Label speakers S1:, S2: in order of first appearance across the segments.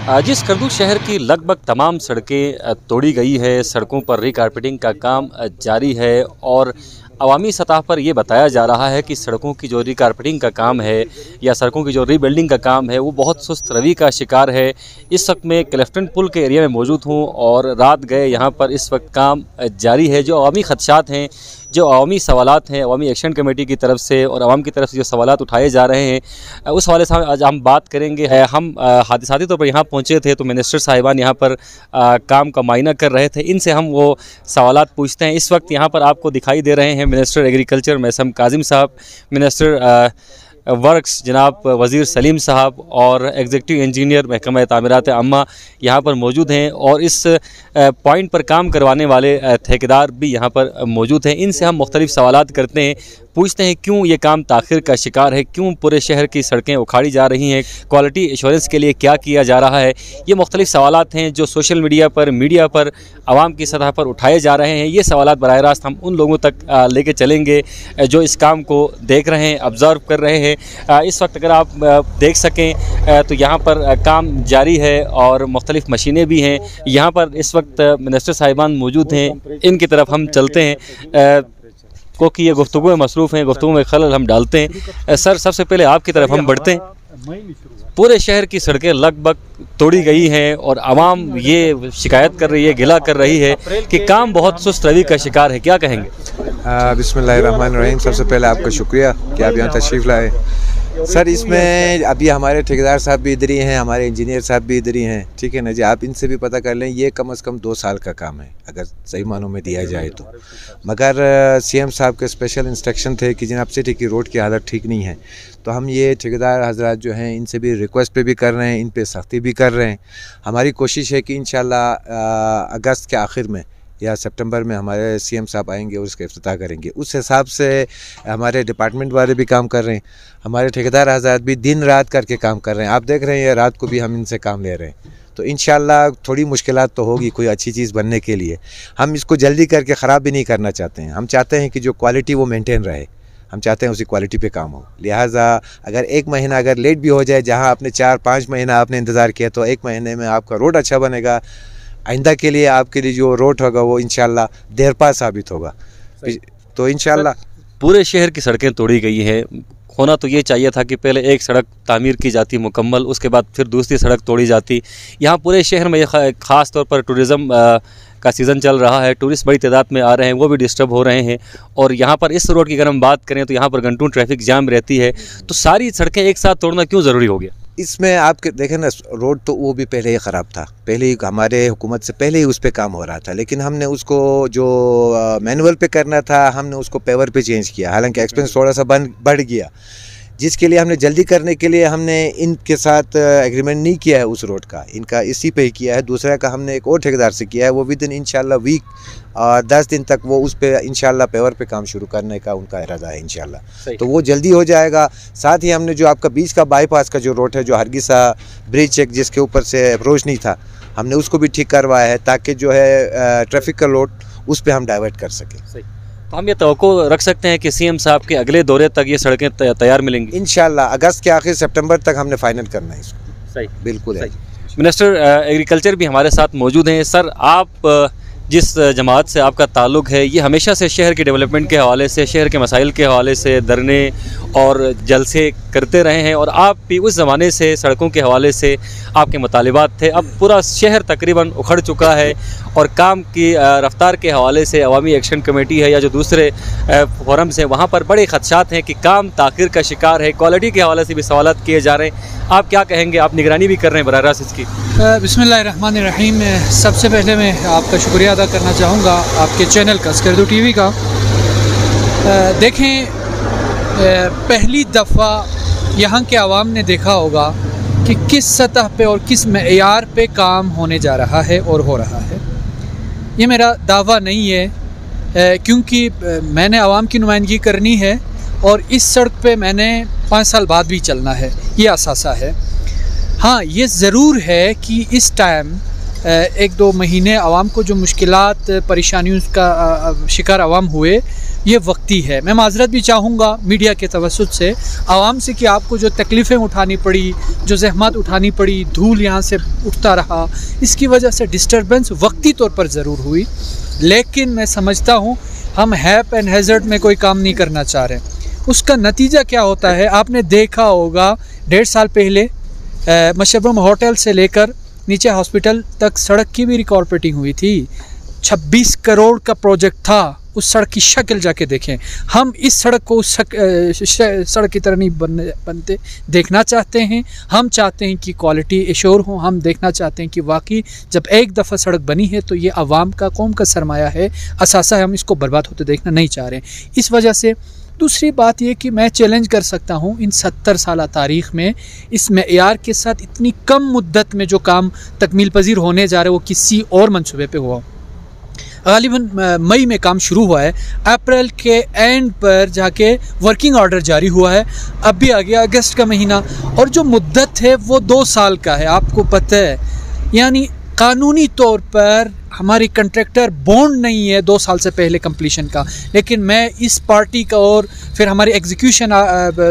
S1: जी स्कर्दू शहर की लगभग तमाम सड़कें तोड़ी गई है। सड़कों पर रिकारपेटिंग का काम जारी है और अवामी सतह पर ये बताया जा रहा है कि सड़कों की जो रिकारपेटिंग का काम है या सड़कों की जो रीबिल्डिंग का काम है वो बहुत सुस्त रवि का शिकार है। इस वक्त मैं क्लिफ्टन पुल के एरिया में मौजूद हूँ और रात गए यहाँ पर इस वक्त काम जारी है। जो अवामी खदशात हैं, जो अवामी सवालात हैं, अवामी एक्शन कमेटी की तरफ से और आवाम की तरफ से जो सवालात उठाए जा रहे हैं उस हवाले से आज हम बात करेंगे। हम हादिसाती तौर पर यहाँ पहुँचे थे तो मिनिस्टर साहिबान यहाँ पर काम का मायना कर रहे थे। इनसे हम वो सवालात पूछते हैं। इस वक्त यहाँ पर आपको दिखाई दे रहे हैं मिनिस्टर एग्रीकल्चर मैसम काजिम साहब, मिनिस्टर वर्क्स जनाब वज़ीर सलीम साहब और एग्जीक्यूटिव इंजीनियर महकमा तामीरात आम्मा यहाँ पर मौजूद हैं और इस पॉइंट पर काम करवाने वाले ठेकेदार भी यहाँ पर मौजूद हैं। इनसे हम मुख्तलिफ सवालात करते हैं, पूछते हैं क्यों ये काम ताख़िर का शिकार है, क्यों पूरे शहर की सड़कें उखाड़ी जा रही हैं, क्वालिटी एश्योरेंस के लिए क्या किया जा रहा है। ये मुख्तलिफ सवालात हैं जो सोशल मीडिया पर आवाम की सतह पर उठाए जा रहे हैं। ये सवालात बराह रास्त हम उन लोगों तक लेके चलेंगे जो इस काम को देख रहे हैं, ऑब्ज़र्व कर रहे हैं। इस वक्त अगर आप देख सकें तो यहाँ पर काम जारी है और मुख्तलिफ मशीनें भी हैं। यहाँ पर इस वक्त मिनिस्टर साहिबान मौजूद हैं, इनकी तरफ हम चलते हैं क्योंकि ये गुफ्तगू में मसरूफ़ हैं, गुफ्तगू में खलल हम डालते हैं। सर सबसे पहले आपकी तरफ हम बढ़ते हैं। पूरे शहर की सड़कें लगभग तोड़ी गई हैं और आवाम ये शिकायत कर रही है, गिला कर रही है कि काम बहुत सुस्त रवि का शिकार है, क्या कहेंगे?
S2: बिस्मिल्लाहिर्रहमानिर्रहीम। सबसे पहले आपका शुक्रिया कि आप यहाँ तशरीफ़ लाए। सर इसमें अभी हमारे ठेकेदार साहब भी इधर ही हैं, हमारे इंजीनियर साहब भी इधर ही हैं, ठीक है ना जी। आप इनसे भी पता कर लें, ये कम से कम 2 साल का काम है अगर सही मानों में दिया जाए तो। मगर सीएम साहब के स्पेशल इंस्ट्रक्शन थे कि जनाब सिटी की रोड की हालत ठीक नहीं है, तो हम ये ठेकेदार हजरात जो हैं इनसे भी रिक्वेस्ट पे भी कर रहे हैं, इन पे सख्ती भी कर रहे हैं। हमारी कोशिश है कि इंशाल्लाह अगस्त के आखिर में या सितंबर में हमारे सीएम साहब आएंगे और उसका इफ्तिताह करेंगे। उस हिसाब से हमारे डिपार्टमेंट वाले भी काम कर रहे हैं, हमारे ठेकेदार हज़रात भी दिन रात करके काम कर रहे हैं। आप देख रहे हैं रात को भी हम इनसे काम ले रहे हैं। तो इंशाल्लाह थोड़ी मुश्किलात तो होगी कोई अच्छी चीज़ बनने के लिए। हम इसको जल्दी करके ख़राब भी नहीं करना चाहते हैं। हम चाहते हैं कि जो क्वालिटी वो मेंटेन रहे, हम चाहते हैं उसी क्वालिटी पे काम हो। लिहाजा अगर 1 महीना अगर लेट भी हो जाए, जहाँ आपने 4-5 महीना आपने इंतज़ार किया, तो 1 महीने में आपका रोड अच्छा बनेगा। आइंदा के लिए आपके लिए जो रोड होगा वो इंशाल्लाह देरपा साबित होगा। तो इंशाल्लाह
S1: पूरे शहर की सड़कें तोड़ी गई हैं। होना तो ये चाहिए था कि पहले एक सड़क तामीर की जाती मुकम्मल, उसके बाद फिर दूसरी सड़क तोड़ी जाती। यहाँ पूरे शहर में ख़ास तौर पर टूरिज़म का सीज़न चल रहा है, टूरिस्ट बड़ी तादाद में आ रहे हैं, वो भी डिस्टर्ब हो रहे हैं। और यहाँ पर इस रोड की अगर हम बात करें तो यहाँ पर घंटों ट्रैफिक जाम रहती है। तो सारी सड़कें एक साथ तोड़ना क्यों ज़रूरी हो गया?
S2: इसमें आपके देखें ना, रोड तो वो भी पहले ही ख़राब था, पहले ही हमारे हुकूमत से पहले ही उस पर काम हो रहा था, लेकिन हमने उसको जो मैनुअल पे करना था हमने उसको पेवर पे चेंज किया। हालांकि एक्सपेंस थोड़ा सा बढ़ गया, जिसके लिए हमने जल्दी करने के लिए हमने इनके साथ एग्रीमेंट नहीं किया है उस रोड का, इनका इसी पे ही किया है। दूसरा का हमने एक और ठेकेदार से किया है, वो विद इन इंशाल्लाह वीक 10 दिन तक वो उस पे इंशाल्लाह पेवर पे काम शुरू करने का उनका इरादा है इंशाल्लाह। तो वो जल्दी हो जाएगा। साथ ही हमने जो आपका बीच का बाईपास का जो रोड है, जो हरगिसा ब्रिज एक जिसके ऊपर से अप्रोच नहीं था, हमने उसको भी ठीक करवाया है ताकि जो है ट्रैफिक का लोड उस पर हम डाइवर्ट कर सकें।
S1: तो हम ये तवक्को रख सकते हैं कि सीएम साहब के अगले दौरे तक ये सड़कें तैयार मिलेंगी
S2: इंशाल्लाह। अगस्त के आखिर सितंबर तक हमने फाइनल करना है इसको।
S1: सही,
S2: बिल्कुल है।
S1: मिनिस्टर एग्रीकल्चर भी हमारे साथ मौजूद हैं। सर आप जिस जमात से आपका ताल्लुक़ है, ये हमेशा से शहर के डेवलपमेंट के हवाले से, शहर के मसाइल के हवाले से धरने और जलसे करते रहे हैं और आप भी उस ज़माने से सड़कों के हवाले से आपके मुतालिबात थे। अब पूरा शहर तकरीबन उखड़ चुका है और काम की रफ्तार के हवाले से अवामी एक्शन कमेटी है या जो दूसरे फोरम्स हैं वहाँ पर बड़े खदशात हैं कि काम ताख़िर का शिकार है। क्वालिटी के हवाले से भी सवालात किए जा रहे हैं, आप क्या कहेंगे? आप निगरानी भी कर रहे हैं बराह रास्त इसकी।
S3: बिस्मिल्लाहिर्रहमानिर्रहीम। सबसे पहले मैं आपका शुक्रिया अदा करना चाहूँगा आपके चैनल का, स्कर्दू टीवी का। देखें, पहली दफ़ा यहाँ के आवाम ने देखा होगा कि किस सतह पे और किस मेयार पे काम होने जा रहा है और हो रहा है। ये मेरा दावा नहीं है क्योंकि मैंने आवाम की नुमाइंदगी करनी है और इस सड़क पे मैंने 5 साल बाद भी चलना है, ये असासा है। हाँ, ये ज़रूर है कि इस टाइम एक दो महीने आवाम को जो मुश्किलात परेशानियों का शिकार आवाम हुए, ये वक्ती है। मैं माज़रत भी चाहूँगा मीडिया के तवस्सुत से आवाम से कि आपको जो तकलीफ़ें उठानी पड़ी, जो ज़हमत उठानी पड़ी, धूल यहाँ से उठता रहा, इसकी वजह से डिस्टर्बेंस वक्ती तौर पर ज़रूर हुई। लेकिन मैं समझता हूँ हम हैप एंड हैज़र्ड में कोई काम नहीं करना चाह रहे। उसका नतीजा क्या होता है आपने देखा होगा। 1.5 साल पहले मशरबम होटल से लेकर नीचे हॉस्पिटल तक सड़क की भी रिकॉर्पोरेटिंग हुई थी। 26 करोड़ का प्रोजेक्ट था। उस सड़क की शक्ल जाके देखें। हम इस सड़क को उस सड़क की तरह नहीं बनते देखना चाहते हैं। हम चाहते हैं कि क्वालिटी एश्योर हो। हम देखना चाहते हैं कि वाकई जब एक दफ़ा सड़क बनी है तो ये आवाम का, कौम का सरमाया है, असासा है। हम इसको बर्बाद होते देखना नहीं चाह रहे। इस वजह से दूसरी बात ये कि मैं चैलेंज कर सकता हूँ इन 70 साल तारीख़ में इस मेयार के साथ इतनी कम मुद्दत में जो काम तकमील पजीर होने जा रहे वो किसी और मंसूबे पे हुआ। गालिबन मई में काम शुरू हुआ है, अप्रैल के एंड पर जाके वर्किंग ऑर्डर जारी हुआ है। अब भी आ गया अगस्त का महीना और जो मुद्दत है वो 2 साल का है। आपको पता है, यानी कानूनी तौर पर हमारी कंट्रैक्टर बॉन्ड नहीं है 2 साल से पहले कंप्लीशन का। लेकिन मैं इस पार्टी का और फिर हमारी एग्जीक्यूशन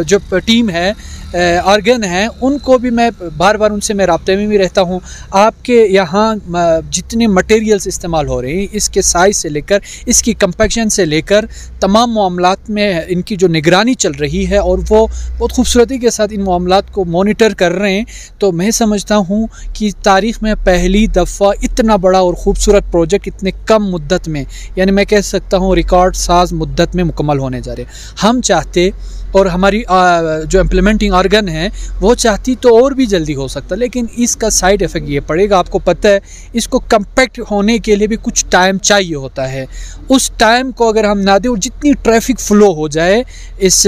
S3: जो टीम है, ऑर्गन हैं, उनको भी मैं बार बार उनसे मैं राब्ते में भी रहता हूँ। आपके यहाँ जितने मटेरियल्स इस्तेमाल हो रहे हैं, इसके साइज़ से लेकर इसकी कंपैक्शन से लेकर तमाम मामलात में इनकी जो निगरानी चल रही है और वो बहुत खूबसूरती के साथ इन मामलात को मॉनिटर कर रहे हैं। तो मैं समझता हूँ कि तारीख़ में पहली दफ़ा इतना बड़ा और ख़ूबसूरत प्रोजेक्ट इतने कम मुद्दत में, यानी मैं कह सकता हूँ रिकॉर्ड साज मुद्दत में मुकम्मल होने जा रहे। हम चाहते और हमारी जो इम्प्लीमेंटिंग ऑर्गन है वो चाहती तो और भी जल्दी हो सकता, लेकिन इसका साइड इफ़ेक्ट ये पड़ेगा। आपको पता है इसको कम्पैक्ट होने के लिए भी कुछ टाइम चाहिए होता है। उस टाइम को अगर हम ना दें और जितनी ट्रैफिक फ़्लो हो जाए इस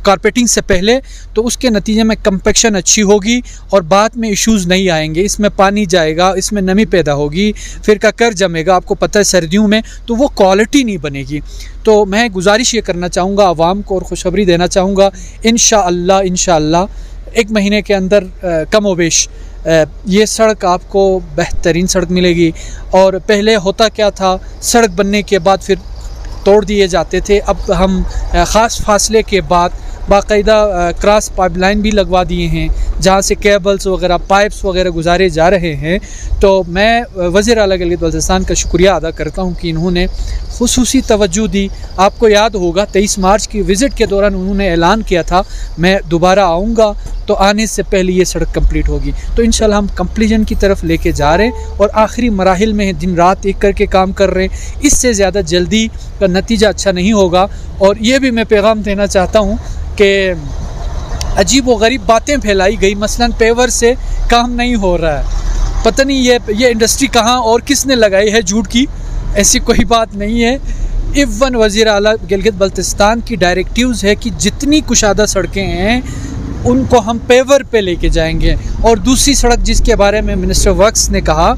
S3: कारपेटिंग से पहले, तो उसके नतीजे में कम्पैक्शन अच्छी होगी और बाद में इश्यूज़ नहीं आएंगे। इसमें पानी जाएगा, इसमें नमी पैदा होगी, फिर का कर जमेगा। आपको पता है सर्दियों में तो वो क्वालिटी नहीं बनेगी। तो मैं गुजारिश ये करना चाहूँगा आवाम को और खुशखबरी देना चाहूँगा, इंशाअल्लाह 1 महीने के अंदर कमोबेश ये सड़क आपको बेहतरीन सड़क मिलेगी। और पहले होता क्या था, सड़क बनने के बाद फिर तोड़ दिए जाते थे। अब हम ख़ास फासले के बाद बाकायदा क्रॉस पाइपलाइन भी लगवा दिए हैं जहाँ से केबल्स वगैरह, पाइप्स वगैरह गुजारे जा रहे हैं। तो मैं वज़ीर आला गिलगित बल्तिस्तान का शुक्रिया अदा करता हूँ कि इन्होंने खुसूसी तवज्जो दी। आपको याद होगा 23 मार्च की विज़िट के दौरान उन्होंने ऐलान किया था मैं दोबारा आऊँगा, तो आने से पहले ये सड़क कंप्लीट होगी। तो इंशाल्लाह हम कंप्लीशन की तरफ लेके जा रहे हैं और आखिरी मराहिल में दिन रात एक करके काम कर रहे हैं। इससे ज़्यादा जल्दी का नतीजा अच्छा नहीं होगा। और ये भी मैं पैगाम देना चाहता हूँ कि अजीब व गरीब बातें फैलाई गई, मसलन पेवर से काम नहीं हो रहा है, पता नहीं ये इंडस्ट्री कहाँ और किसने लगाई है झूठ की। ऐसी कोई बात नहीं है। इवन वज़ीर आला गिलगित बल्तिस्तान की डायरेक्टिव्स है कि जितनी कुशादा सड़कें हैं उनको हम पेवर पे लेके जाएंगे। और दूसरी सड़क जिसके बारे में मिनिस्टर वर्क्स ने कहा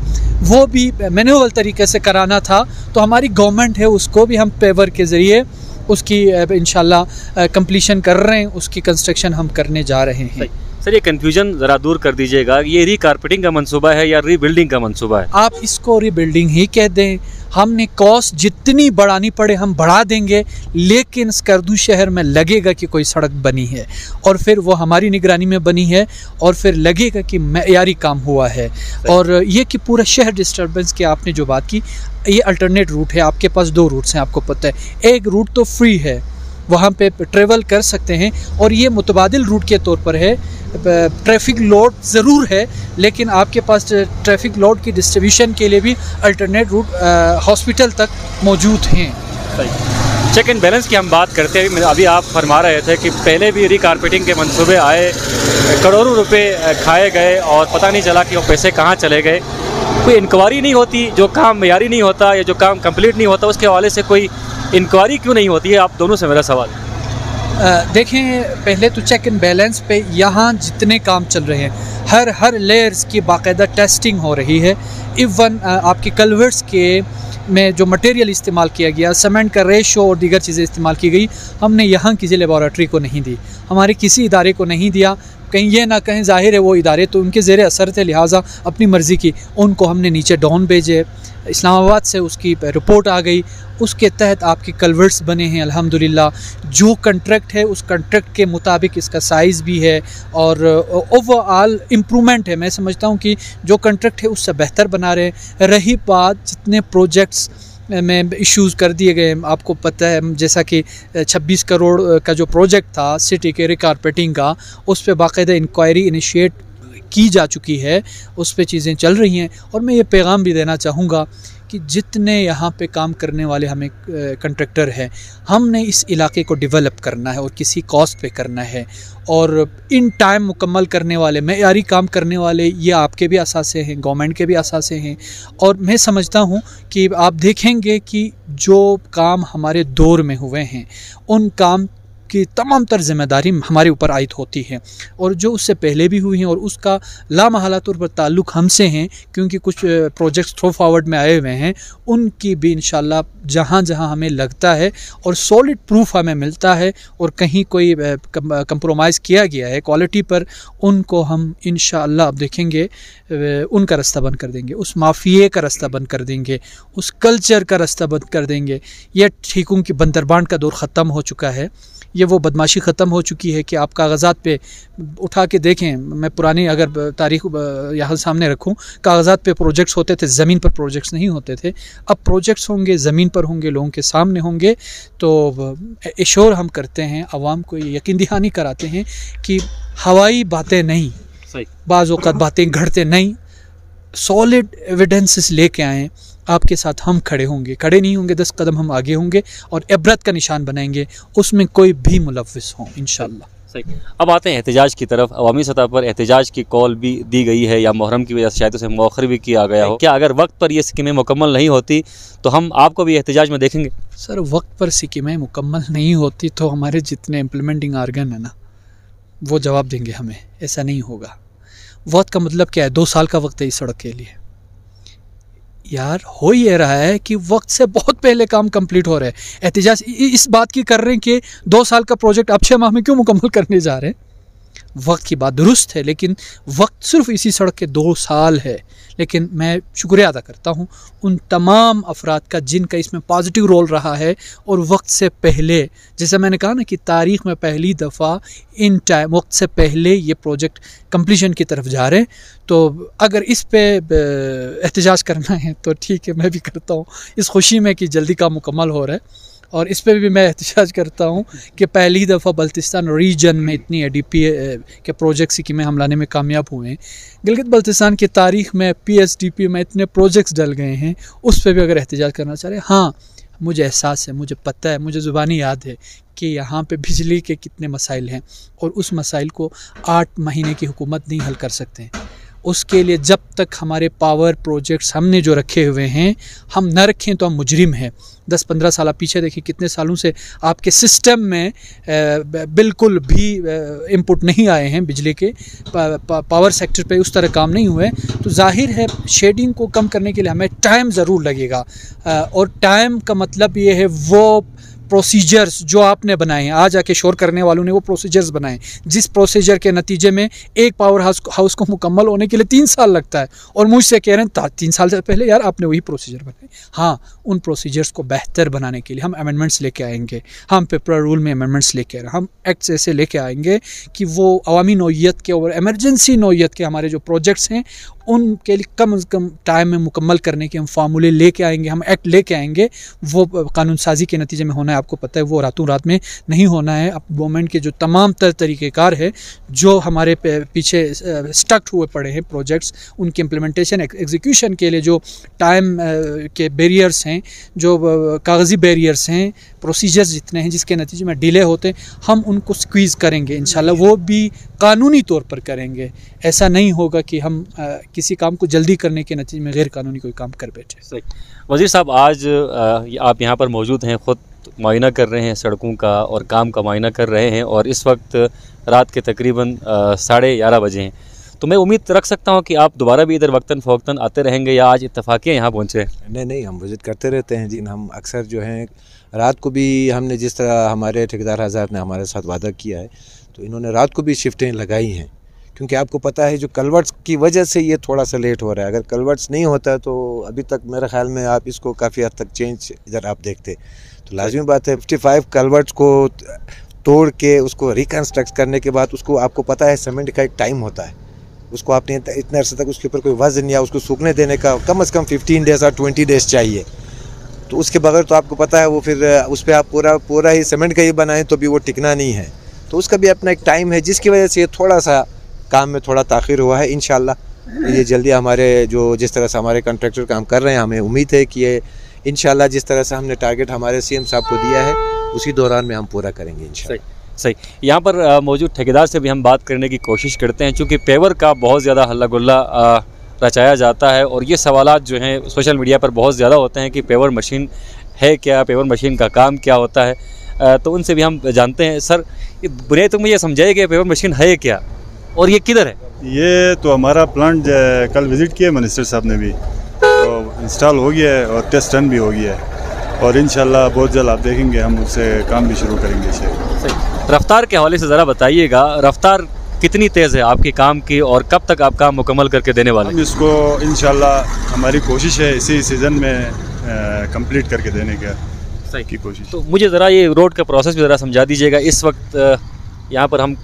S3: वो भी मैनुअल तरीके से कराना था, तो हमारी गवर्नमेंट है उसको भी हम पेवर के ज़रिए उसकी इंशाल्लाह कंप्लीशन कर रहे हैं, उसकी कंस्ट्रक्शन हम करने जा रहे हैं।
S1: सर ये कन्फ्यूजन ज़रा दूर कर दीजिएगा, ये रीकारपेटिंग का मंसूबा है या रीबिल्डिंग का मंसूबा है?
S3: आप इसको रीबिल्डिंग ही कह दें। हमने कॉस्ट जितनी बढ़ानी पड़े हम बढ़ा देंगे, लेकिन स्कर्दू शहर में लगेगा कि कोई सड़क बनी है और फिर वो हमारी निगरानी में बनी है और फिर लगेगा कि मेयारी काम हुआ है। और ये कि पूरा शहर डिस्टर्बेंस की आपने जो बात की, ये अल्टरनेट रूट है। आपके पास 2 रूट्स हैं, आपको पता है। एक रूट तो फ्री है, वहाँ पे ट्रेवल कर सकते हैं और ये मुतबादिल रूट के तौर पर है। ट्रैफिक लोड ज़रूर है, लेकिन आपके पास ट्रैफिक लोड की डिस्ट्रीब्यूशन के लिए भी अल्टरनेट रूट हॉस्पिटल तक मौजूद हैं।
S1: चेक एंड बैलेंस की हम बात करते हैं। अभी आप फरमा रहे थे कि पहले भी रीकारपेटिंग के मंसूबे आए, करोड़ों रुपए खाए गए और पता नहीं चला कि वो पैसे कहाँ चले गए। कोई इंक्वायरी नहीं होती, जो काम मेयारी नहीं होता या जो काम कंप्लीट नहीं होता उसके हवाले से कोई इंक्वायरी क्यों नहीं होती है? आप दोनों से मेरा सवाल है।
S3: देखें, पहले तो चेक एंड बैलेंस पे यहाँ जितने काम चल रहे हैं हर लेयर्स की बाकायदा टेस्टिंग हो रही है। इवन आपके कल्वर्ट्स के में जो मटेरियल इस्तेमाल किया गया, सीमेंट का रेशो और दीगर चीज़ें इस्तेमाल की गई, हमने यहाँ किसी लेबॉरेटरी को नहीं दी, हमारे किसी इदारे को नहीं दिया। कहीं ये ना कहें, ज़ाहिर है वो इदारे तो उनके ज़ेर असर थे, लिहाजा अपनी मर्ज़ी की उनको हमने नीचे डाउन भेजे। इस्लामाबाद से उसकी रिपोर्ट आ गई, उसके तहत आपके कल्वर्ट्स बने हैं अल्हम्दुलिल्लाह। जो कंट्रैक्ट है उस कंट्रैक्ट के मुताबिक इसका साइज़ भी है और ओवरऑल इम्प्रूवमेंट है। मैं समझता हूँ कि जो कंट्रैक्ट है उससे बेहतर बना रहे हैं। रही बात जितने प्रोजेक्ट्स में इश्यूज़ कर दिए गए, आपको पता है जैसा कि 26 करोड़ का जो प्रोजेक्ट था सिटी के रिकारपेटिंग का, उस पर बाकायदा इंक्वायरी इनिशिएट की जा चुकी है, उस पे चीज़ें चल रही हैं। और मैं ये पैगाम भी देना चाहूँगा कि जितने यहाँ पे काम करने वाले हमें कंट्रैक्टर हैं, हमने इस इलाके को डेवलप करना है और किसी कॉस्ट पे करना है, और इन टाइम मुकम्मल करने वाले, मेयारी काम करने वाले, ये आपके भी असासे हैं, गवर्नमेंट के भी असासे हैं। और मैं समझता हूँ कि आप देखेंगे कि जो काम हमारे दौर में हुए हैं उन काम की तमाम तर ज़िम्मेदारी हमारे ऊपर आयद होती है, और जो उससे पहले भी हुई हैं और उसका लामहला तौर पर ताल्लुक़ हमसे हैं, क्योंकि कुछ प्रोजेक्ट्स थ्रो फॉरवर्ड में आए हुए हैं, उनकी भी इंशाल्लाह जहाँ जहाँ हमें लगता है और सॉलिड प्रूफ हमें मिलता है और कहीं कोई कंप्रोमाइज़ किया गया है क्वालिटी पर, उनको हम इंशाल्लाह अब देखेंगे उनका रास्ता बंद कर देंगे, उस माफिए का रास्ता बंद कर देंगे, उस कल्चर का रास्ता बंद कर देंगे। यह ठीकों की बंदरबांट का दौर ख़त्म हो चुका है, ये वो बदमाशी ख़त्म हो चुकी है कि आप कागज़ात पे उठा के देखें। मैं पुरानी अगर तारीख यहाँ सामने रखूँ, कागज़ात पे प्रोजेक्ट्स होते थे, ज़मीन पर प्रोजेक्ट्स नहीं होते थे। अब प्रोजेक्ट्स होंगे, ज़मीन पर होंगे, लोगों के सामने होंगे। तो एश्योर हम करते हैं, आवाम को यकीन दहानी कराते हैं कि हवाई बातें नहीं, बाज़ औक़ात बातें घड़ते नहीं, सॉलिड एविडेंसेस लेके आएँ, आपके साथ हम खड़े होंगे, खड़े नहीं होंगे 10 कदम हम आगे होंगे और इबरत का निशान बनाएंगे, उसमें कोई भी मुलव्विस हो इंशाअल्लाह।
S1: सही। अब आते हैं एहतजाज की तरफ। अवामी सतह पर एहतजाज की कॉल भी दी गई है, या मुहर्रम की वजह से शायद उसे मौखर भी किया गया हो। क्या अगर वक्त पर ये स्कीमें मुकम्मल नहीं होती तो हम आपको भी एहतजाज में देखेंगे?
S3: सर, वक्त पर स्कीमें मुकम्मल नहीं होती तो हमारे जितने इम्प्लीमेंटिंग आर्गन है ना, वो जवाब देंगे हमें। ऐसा नहीं होगा। वक्त का मतलब क्या है? 2 साल का वक्त है इस सड़क के लिए। यार, हो ये रहा है कि वक्त से बहुत पहले काम कंप्लीट हो रहा है। एहतजाज इस बात की कर रहे हैं कि 2 साल का प्रोजेक्ट अब 6 माह में क्यों मुकम्मल करने जा रहे हैं। वक्त की बात दुरुस्त है, लेकिन वक्त सिर्फ इसी सड़क के 2 साल है। लेकिन मैं शुक्रिया अदा करता हूँ उन तमाम अफराद का जिनका इसमें पॉजिटिव रोल रहा है, और वक्त से पहले, जैसे मैंने कहा ना कि तारीख़ में पहली दफ़ा इन टाइम वक्त से पहले ये प्रोजेक्ट कंप्लीशन की तरफ जा रहे हैं। तो अगर इस पे एहतजाज करना है तो ठीक है, मैं भी करता हूँ, इस खुशी में कि जल्दी काम मुकम्मल हो रहा है। और इस पे भी मैं एहतजाज करता हूँ कि पहली दफ़ा बल्तिस्तान रीजन में इतनी ADP के प्रोजेक्ट्स की में हम लाने में कामयाब हुए हैं। गिलगित बल्तिस्तान की तारीख़ में PSDP में इतने प्रोजेक्ट्स डल गए हैं, उस पर भी अगर एहतजाज करना चाह रहे हैं। हाँ, मुझे एहसास है, मुझे पता है, मुझे ज़ुबानी याद है कि यहाँ पे बिजली के कितने मसाइल हैं, और उस मसाइल को 8 महीने की हुकूमत नहीं हल कर सकते हैं। उसके लिए जब तक हमारे पावर प्रोजेक्ट्स हमने जो रखे हुए हैं हम न रखें तो हम मुजरिम हैं। 10-15 साल पीछे देखिए, कितने सालों से आपके सिस्टम में बिल्कुल भी इनपुट नहीं आए हैं बिजली के, पावर सेक्टर पे उस तरह काम नहीं हुए। तो जाहिर है शेडिंग को कम करने के लिए हमें टाइम ज़रूर लगेगा, और टाइम का मतलब ये है वो प्रोसीजर्स जो आपने बनाए हैं, आज आके शोर करने वालों ने वो प्रोसीजर्स बनाए, जिस प्रोसीजर के नतीजे में एक पावर हाउस को मुकम्मल होने के लिए 3 साल लगता है, और मुझसे कह रहे हैं 3 साल से पहले यार आपने वही प्रोसीजर बनाए। हाँ, उन प्रोसीजर्स को बेहतर बनाने के लिए हम अमेंडमेंट्स लेके आएंगे, हम पेपर रूल में अमेंडमेंट्स लेके आए, हम एक्ट्स ऐसे लेके आएंगे कि वो अवामी नौइयत के और एमरजेंसी नौइयत के हमारे जो प्रोजेक्ट्स हैं उनके लिए कम से कम टाइम में मुकम्मल करने के हम फार्मूले लेके आएंगे, हम एक्ट लेके आएंगे। वो कानून साजी के नतीजे में होना है, आपको पता है, वो रातों रात में नहीं होना है। अब गवर्नमेंट के जो तमाम तरीक़ेकार है जो हमारे पीछे स्टक हुए पड़े हैं प्रोजेक्ट्स, उनके इम्प्लीमेंटेशन एग्जीक्यूशन के लिए जो टाइम के बैरियर्स हैं, जो कागज़ी बैरियर्स हैं, प्रोसीजर्स जितने हैं जिसके नतीजे में डिले होते हैं, हम उनको स्क्वीज़ करेंगे इंशाल्लाह, वो भी कानूनी तौर पर करेंगे। ऐसा नहीं होगा कि हम किसी काम को जल्दी करने के नतीजे में गैर कानूनी कोई काम कर बैठे।
S1: सही। वज़ीर साहब, आज आप यहाँ पर मौजूद हैं, ख़ुद मुआयना कर रहे हैं सड़कों का और काम का मुआयना कर रहे हैं, और इस वक्त रात के तकरीबन 11:30 बजे हैं। तो मैं उम्मीद रख सकता हूँ कि आप दोबारा भी इधर वक्तन फ़ौक्तन आते रहेंगे, या आज इत्तफाक़िया यहाँ पहुँचे?
S2: नहीं, हम विज़िट करते रहते हैं जी। हम अक्सर जो हैं, रात को भी हमने जिस तरह हमारे ठेकेदार हज़रात ने हमारे साथ वादा किया है, तो इन्होंने रात को भी शिफ्टें लगाई हैं। क्योंकि आपको पता है जो कलवर्ट्स की वजह से ये थोड़ा सा लेट हो रहा है। अगर कलवर्ट्स नहीं होता तो अभी तक मेरे ख्याल में आप इसको काफ़ी हद तक चेंज इधर आप देखते। तो लाजमी बात है 55 कलवर्ट्स को तोड़ के उसको रिकन्स्ट्रक्ट करने के बाद उसको आपको पता है सीमेंट का एक टाइम होता है, उसको आपने इतने अर्से तक उसके ऊपर कोई वज़न या उसको सूखने देने का कम से कम 15 डेज़ और 20 डेज़ चाहिए। तो उसके बगैर तो आपको पता है वो फिर उस पर आप पूरा ही सीमेंट का ही बनाएं तो भी वो टिकना नहीं है। तो उसका भी अपना एक टाइम है जिसकी वजह से ये थोड़ा सा काम में थोड़ा ताख़िर हुआ है। इंशाल्लाह ये जल्दी हमारे जिस तरह से हमारे कॉन्ट्रैक्टर काम कर रहे हैं, हमें उम्मीद है कि ये इंशाल्लाह जिस तरह से हमने टारगेट हमारे CM साहब को दिया है उसी दौरान में हम पूरा करेंगे इंशाल्लाह।
S1: सही। यहाँ पर मौजूद ठेकेदार से भी हम बात करने की कोशिश करते हैं, चूँकि पेवर का बहुत ज़्यादा हल्ला गुल्ला रचाया जाता है और ये सवालात जो हैं सोशल मीडिया पर बहुत ज़्यादा होते हैं कि पेवर मशीन है क्या, पेवर मशीन का काम क्या होता है। तो उनसे भी हम जानते हैं। सर, बुनियादी तो मुझे समझाइए कि पेवर मशीन है क्या और ये किधर है?
S4: ये तो हमारा प्लांट कल विज़िट किया मिनिस्टर साहब ने भी, तो इंस्टॉल हो गया है और टेस्ट रन भी हो गया है और इंशाल्लाह बहुत जल्द आप देखेंगे हम उससे काम भी शुरू करेंगे।
S1: सही। रफ्तार के हवाले से ज़रा बताइएगा, रफ्तार कितनी तेज़ है आपके काम की और कब तक आप काम मुकम्मल करके देने वाले हैं?
S4: हम इसको इंशाल्लाह हमारी कोशिश है इसी सीज़न में कंप्लीट करके देने की कोशिश।
S1: तो मुझे ज़रा ये रोड का प्रोसेस भी ज़रा समझा दीजिएगा। इस वक्त यहाँ पर हम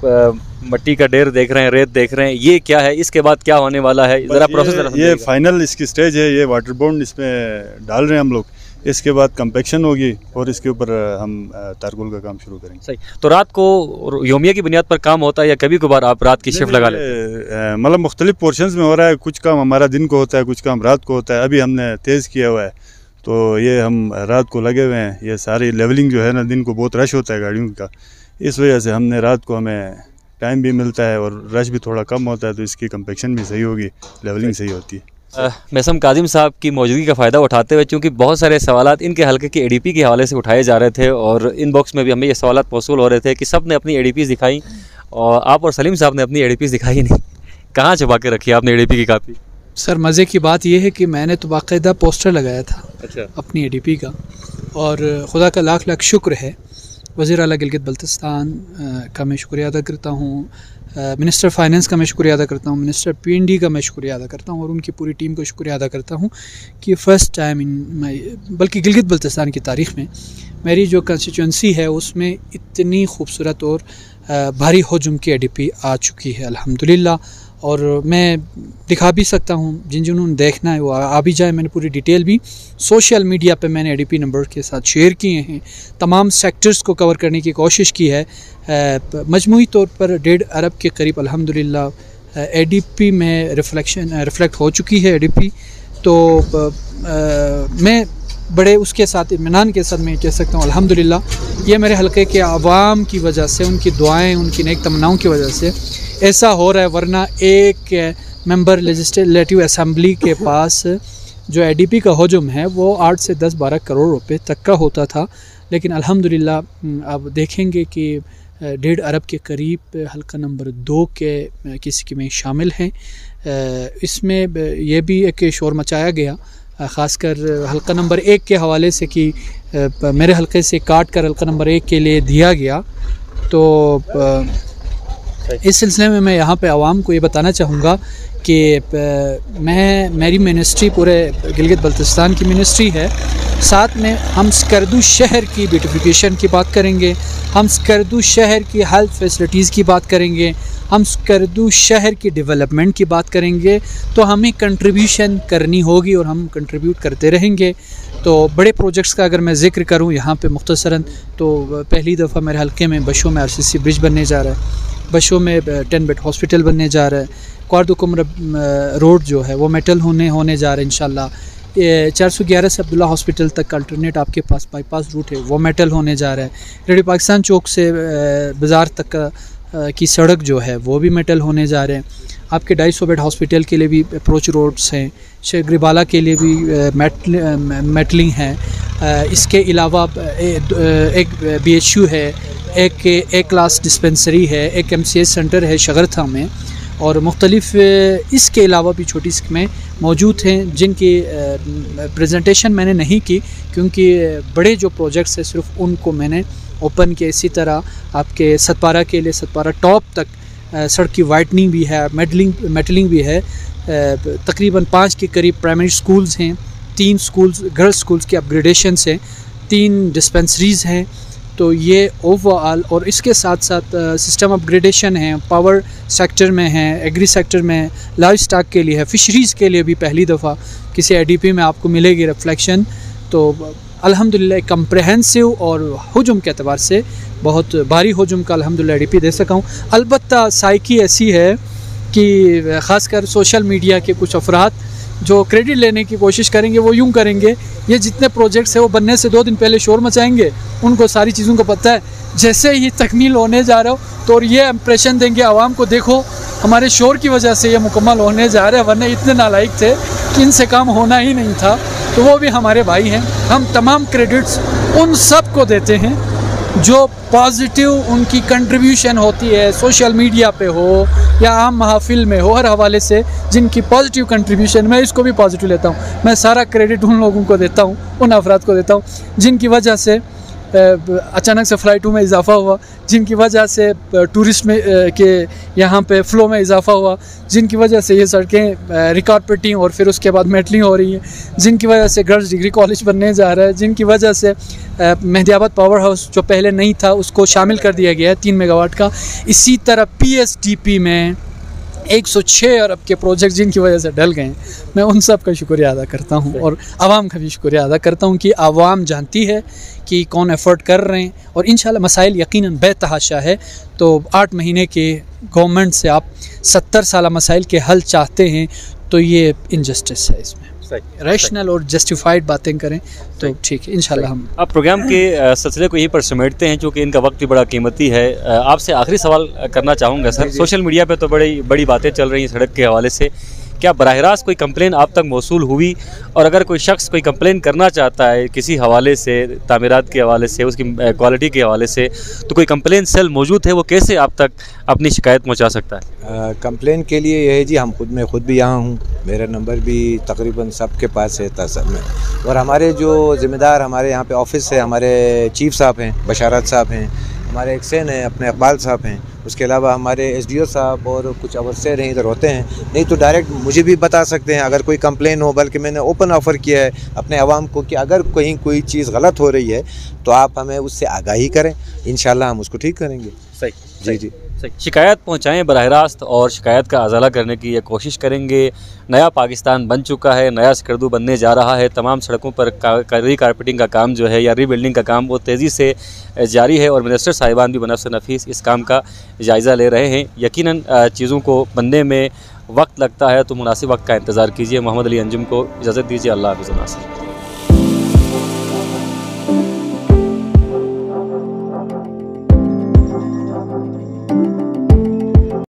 S1: मट्टी का ढेर देख रहे हैं, रेत देख रहे हैं, ये क्या है, इसके बाद क्या होने वाला है, ज़रा प्रोसेस
S4: ये फाइनल इसकी स्टेज है। ये वाटर बोर्ड इसमें डाल रहे हैं हम लोग, इसके बाद कंपेक्शन होगी और इसके ऊपर हम तारकुल का काम शुरू करेंगे।
S1: सही। तो रात को योमिया की बुनियाद पर काम होता है या कभी कभार आप रात की शिफ्ट लगा लेते हैं?
S4: मतलब मुख्तलिफ पोर्शंस में हो रहा है, कुछ काम हमारा दिन को होता है, कुछ काम रात को होता है। अभी हमने तेज़ किया हुआ है तो ये हम रात को लगे हुए हैं। ये सारी लेवलिंग जो है ना, दिन को बहुत रश होता है गाड़ियों का, इस वजह से हमने रात को हमें टाइम भी मिलता है और रश भी थोड़ा कम होता है, तो इसकी कंपेक्शन भी सही होगी, लेवलिंग सही होती है।
S1: मैसम काजिम साहब की मौजूदगी का फ़ायदा उठाते हुए, चूँकि बहुत सारे सवालात इनके हल्के के ADP के हवाले से उठाए जा रहे थे और इनबॉक्स में भी हमें ये सवालात मौसूल हो रहे थे कि सब ने अपनी ADPs दिखाई और आप और सलीम साहब ने अपनी ADPs दिखाई नहीं। कहाँ छुपा के रखी आपने ADP की कापी?
S3: सर, मज़े की बात यह है कि मैंने तो बाकायदा पोस्टर लगाया था अपनी ADP का, और खुदा का लाख लाख शुक्र है, वज़ीर आला गिलगित बल्तिस्तान का मैं शुक्रिया अदा करता हूँ, मिनिस्टर फाइनेंस का मैं शुक्रिया अदा करता हूँ, मिनिस्टर PND का मैं शुक्रिया अदा करता हूँ और उनकी पूरी टीम को शुक्रिया अदा करता हूँ कि फ़र्स्ट टाइम बल्कि गिलगित बल्तिस्तान की तारीख़ में मेरी जो कंस्टिट्यूंसी है उसमें इतनी खूबसूरत और भारी हजम की ADP आ चुकी है अल्हम्दुलिल्लाह। और मैं दिखा भी सकता हूँ, जिन्होंने देखना है वो आ भी जाए। मैंने पूरी डिटेल भी सोशल मीडिया पे मैंने ADP नंबर के साथ शेयर किए हैं। तमाम सेक्टर्स को कवर करने की कोशिश की है। मजमूई तौर पर 1.5 अरब के करीब अल्हम्दुलिल्लाह ADP में रिफ्लेक्ट हो चुकी है ADP। तो मैं बड़े उसके साथ इत्मीनान के साथ मैं कह सकता हूँ अल्हम्दुलिल्लाह ये मेरे हलके के आवाम की वजह से, उनकी दुआएं, उनकी नेक तमन्नाओं की वजह से ऐसा हो रहा है, वरना एक मेंबर लेजिस्लेटिव असम्बली के पास जो ADP का हजम है वो 8 से 10-12 करोड़ रुपए तक का होता था। लेकिन अल्हम्दुलिल्लाह अब देखेंगे कि 1.5 अरब के करीब हल्का नंबर 2 के किसी में शामिल हैं। इसमें ये भी एक शोर मचाया गया, ख़ासकर हल्का नंबर 1 के हवाले से कि मेरे हल्के से काट कर हल्का नंबर 1 के लिए दिया गया। तो इस सिलसिले में मैं यहाँ पे आवाम को ये बताना चाहूँगा कि मेरी मिनिस्ट्री पूरे गिलगित बल्तिस्तान की मिनिस्ट्री है। साथ में हम स्कर्दू शहर की ब्यूटिफिकेशन की बात करेंगे, हम स्कर्दू शहर की हेल्थ फैसिलिटीज़ की बात करेंगे, हम स्कर्दू शहर की डेवलपमेंट की बात करेंगे। तो हमें कंट्रीब्यूशन करनी होगी और हम कंट्रीब्यूट करते रहेंगे। तो बड़े प्रोजेक्ट्स का अगर मैं ज़िक्र करूं यहाँ पे मुख्तसरन, तो पहली दफ़ा मेरे हल्के में बशों में RCC ब्रिज बनने जा रहा है, बशों में 10 बेड हॉस्पिटल बनने जा रहा है, क्वार्दुकुमर रोड जो है वो मेटल होने जा रहा है इंशाल्लाह। 411 से अब्दुल्ला हॉस्पिटल तक अल्टरनेट आपके पास बाईपास रूट है वो मेटल होने जा रहा है। रेडियो पाकिस्तान चौक से बाज़ार तक की सड़क जो है वो भी मेटल होने जा रहे हैं। आपके 250 बेड हॉस्पिटल के लिए भी अप्रोच रोड्स हैं, शेखग्रिबाला के लिए भी मेटलिंग है। इसके अलावा एक BHU है, एक A-क्लास डिस्पेंसरी है, एक MCH सेंटर है शगरथा में, और मुख्तलिफ इसके अलावा भी छोटी स्कीमें मौजूद हैं जिनकी प्रेजेंटेशन मैंने नहीं की क्योंकि बड़े जो प्रोजेक्ट्स हैं सिर्फ उनको मैंने ओपन किया। इसी तरह आपके सतपारा के लिए सतपारा टॉप तक सड़क की वाइटनिंग भी है, मेटलिंग भी है। तकरीबन 5 के करीब प्राइमरी स्कूल्स हैं, 3 स्कूल्स गर्ल्स स्कूल्स के अपग्रेडेशंस हैं, 3 डिस्पेंसरीज़ हैं। तो ये ओवरऑल, और इसके साथ साथ सिस्टम अपग्रेडेशन है, पावर सेक्टर में है, एग्री सेक्टर में, लाइव स्टॉक के लिए है, फिशरीज़ के लिए भी पहली दफ़ा किसी IDP में आपको मिलेगी रिफ्लेक्शन। तो अल्हम्दुलिल्लाह कम्प्रहेंसिव और हुजूम के अतबार से बहुत भारी हुजूम का अल्हम्दुलिल्लाह IDP दे सका हूँ। अलबत्ता साइकी ऐसी है कि ख़ासकर सोशल मीडिया के कुछ अफराद जो क्रेडिट लेने की कोशिश करेंगे वो यूं करेंगे, ये जितने प्रोजेक्ट्स हैं वो बनने से 2 दिन पहले शोर मचाएंगे, उनको सारी चीज़ों का पता है, जैसे ही तकमील होने जा रहा हो तो ये इम्प्रेशन देंगे आवाम को, देखो हमारे शोर की वजह से ये मुकम्मल होने जा रहे हैं, वरना इतने नालायक थे कि इनसे काम होना ही नहीं था। तो वो भी हमारे भाई हैं। हम तमाम क्रेडिट्स उन सब को देते हैं जो पॉजिटिव उनकी कंट्रीब्यूशन होती है, सोशल मीडिया पे हो या आम महफिल में हो, हर हवाले से जिनकी पॉजिटिव कंट्रीब्यूशन, मैं इसको भी पॉजिटिव लेता हूँ। मैं सारा क्रेडिट उन लोगों को देता हूँ, उन अफराद को देता हूँ जिनकी वजह से अचानक से फ़्लाइटों में इजाफ़ा हुआ, जिनकी वजह से टूरिस्ट में के यहाँ पे फ़्लो में इजाफ़ा हुआ, जिनकी वजह से ये सड़कें रिकारपेटिंग और फिर उसके बाद मेटलिंग हो रही है, जिनकी वजह से गर्ल्स डिग्री कॉलेज बनने जा रहा है, जिनकी वजह से मेहदियाबाद पावर हाउस जो पहले नहीं था उसको शामिल कर दिया गया है 3 मेगावाट का। इसी तरह PSDP में 106 अरब के प्रोजेक्ट जिनकी वजह से डल गए। मैं उन सब का शुक्रिया अदा करता हूँ और आवाम का भी शुक्रिया अदा करता हूँ कि आवाम जानती है कि कौन एफ़र्ट कर रहे हैं, और इंशाल्लाह मसाइल यकीनन बेतहाशा है। तो 8 महीने के गवर्नमेंट से आप 70 साल मसाइल के हल चाहते हैं तो ये इनजस्टिस है। इसमें रैशनल और जस्टिफाइड बातें करें तो ठीक है इंशाल्लाह। हम
S1: अब प्रोग्राम के सिलसिले को यहीं पर समेटते हैं, चूँकि इनका वक्त भी बड़ा कीमती है। आपसे आखिरी सवाल करना चाहूँगा सर, सोशल मीडिया पे तो बड़ी बातें चल रही हैं सड़क के हवाले से, क्या बराह रास्त कोई कंप्लेन आप तक मौसूल हुई? और अगर कोई शख्स कोई कंप्लेन करना चाहता है किसी हवाले से, तामीरात के हवाले से, उसकी क्वालिटी के हवाले से, तो कोई कंप्लेन सेल मौजूद है, वो कैसे आप तक अपनी शिकायत पहुंचा सकता है?
S2: कंप्लेन के लिए यह है जी, मैं खुद भी यहाँ हूँ, मेरा नंबर भी तकरीबन सबके पास है सब में, और हमारे जो ज़िम्मेदार हमारे यहाँ पे ऑफिस है, हमारे चीफ साहब हैं, बशारत साहब हैं, हमारे एक्सेन हैं, अपने इकबाल साहब हैं, उसके अलावा हमारे SDO साहब और कुछ अफसर हैं इधर होते हैं। नहीं तो डायरेक्ट मुझे भी बता सकते हैं अगर कोई कंप्लेन हो, बल्कि मैंने ओपन ऑफ़र किया है अपने आवाम को कि अगर कहीं कोई चीज़ गलत हो रही है तो आप हमें उससे आगाही करें, इंशाल्लाह हम उसको ठीक करेंगे।
S1: सही जी सही। शिकायत पहुँचाएँ बराह रास्त और शिकायत का अजाला करने की ये कोशिश करेंगे। नया पाकिस्तान बन चुका है, नया स्कर्दू बनने जा रहा है। तमाम सड़कों पर रीकारपेटिंग का काम जो है या रीबिल्डिंग का काम वो तेज़ी से जारी है, और मिनिस्टर साहिबान भी बनफ़्स नफीस इस काम का जायज़ा ले रहे हैं। यकीनन चीज़ों को बनने में वक्त लगता है, तो मुनासिब वक्त का इंतज़ार कीजिए। मोहम्मद अली अंजुम को इजाज़त दीजिए। अल्लाह हाफ़िज़।